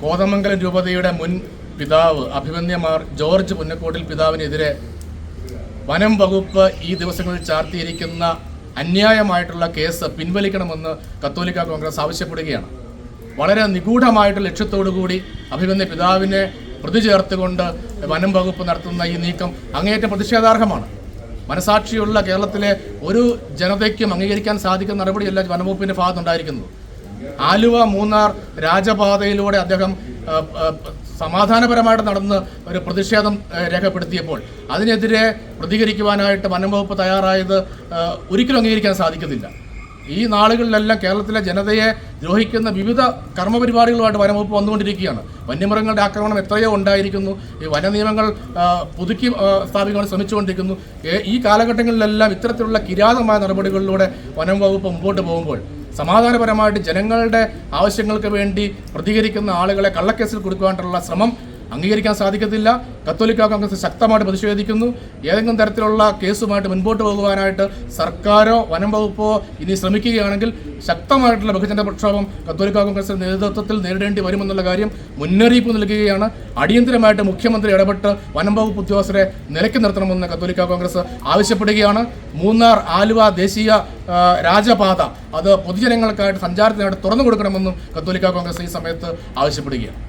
കോതമംഗലം രൂപതയുടെ മുൻ പിതാവ് അഭിമന്യമാർ ജോർജ് പുന്നക്കോട്ടിൽ പിതാവിനെതിരെ വനം വകുപ്പ് ഈ ദിവസങ്ങളിൽ ചാർത്തിയിരിക്കുന്ന അന്യായമായിട്ടുള്ള കേസ് പിൻവലിക്കണമെന്ന് കത്തോലിക്ക കോൺഗ്രസ് ആവശ്യപ്പെടുകയാണ്. വളരെ നിഗൂഢമായിട്ടുള്ള ലക്ഷ്യത്തോടുകൂടി അഭിമന്യ പിതാവിനെ പ്രതി ചേർത്തുകൊണ്ട് വനം വകുപ്പ് നടത്തുന്ന ഈ നീക്കം അങ്ങേയറ്റം പ്രതിഷേധാർഹമാണ്. മനസാക്ഷിയുള്ള കേരളത്തിലെ ഒരു ജനതയ്ക്കും അംഗീകരിക്കാൻ സാധിക്കുന്ന നടപടിയല്ല വനംവകുപ്പിൻ്റെ ഭാഗത്തുണ്ടായിരിക്കുന്നത്. ആലുവ മൂന്നാർ രാജപാതയിലൂടെ അദ്ദേഹം സമാധാനപരമായിട്ട് നടന്ന് ഒരു പ്രതിഷേധം രേഖപ്പെടുത്തിയപ്പോൾ അതിനെതിരെ പ്രതികരിക്കുവാനായിട്ട് വനംവകുപ്പ് തയ്യാറായത് ഒരിക്കലും അംഗീകരിക്കാൻ സാധിക്കുന്നില്ല. ഈ നാളുകളിലെല്ലാം കേരളത്തിലെ ജനതയെ ദ്രോഹിക്കുന്ന വിവിധ കർമ്മപരിപാടികളുമായിട്ട് വനംവകുപ്പ് വന്നുകൊണ്ടിരിക്കുകയാണ്. വന്യമൃഗങ്ങളുടെ ആക്രമണം എത്രയോ ഉണ്ടായിരിക്കുന്നു. ഈ വനനിയമങ്ങൾ പുതുക്കി സ്ഥാപിക്കാൻ ശ്രമിച്ചുകൊണ്ടിരിക്കുന്നു. ഈ കാലഘട്ടങ്ങളിലെല്ലാം ഇത്തരത്തിലുള്ള കിരാതമായ നടപടികളിലൂടെ വനംവകുപ്പ് മുമ്പോട്ട് പോകുമ്പോൾ സമാധാനപരമായിട്ട് ജനങ്ങളുടെ ആവശ്യങ്ങൾക്ക് വേണ്ടി പ്രതികരിക്കുന്ന ആളുകളെ കള്ളക്കേസിൽ കൊടുക്കുവാനുള്ള ശ്രമം അംഗീകരിക്കാൻ സാധിക്കത്തില്ല. കത്തോലിക്ക കോൺഗ്രസ് ശക്തമായിട്ട് പ്രതിഷേധിക്കുന്നു. ഏതെങ്കിലും തരത്തിലുള്ള കേസുമായിട്ട് മുൻപോട്ട് പോകുവാനായിട്ട് സർക്കാരോ വനം വകുപ്പോ ഇനി ശ്രമിക്കുകയാണെങ്കിൽ ശക്തമായിട്ടുള്ള ബഹുജന പ്രക്ഷോഭം കത്തോലിക്ക കോൺഗ്രസിന്റെ നേതൃത്വത്തിൽ നേരിടേണ്ടി വരുമെന്നുള്ള കാര്യം മുന്നറിയിപ്പ് നൽകുകയാണ്. അടിയന്തരമായിട്ട് മുഖ്യമന്ത്രി ഇടപെട്ട് വനം വകുപ്പ് ഉദ്യോഗസ്ഥരെ നിലയ്ക്ക് നിർത്തണമെന്ന് കത്തോലിക്ക കോൺഗ്രസ് ആവശ്യപ്പെടുകയാണ്. മൂന്നാർ ആലുവ ദേശീയ രാജപാത അത് പൊതുജനങ്ങൾക്കായിട്ട് സഞ്ചാരത്തിനായിട്ട് തുറന്നു കൊടുക്കണമെന്നും കത്തോലിക്ക കോൺഗ്രസ് ഈ സമയത്ത് ആവശ്യപ്പെടുകയാണ്.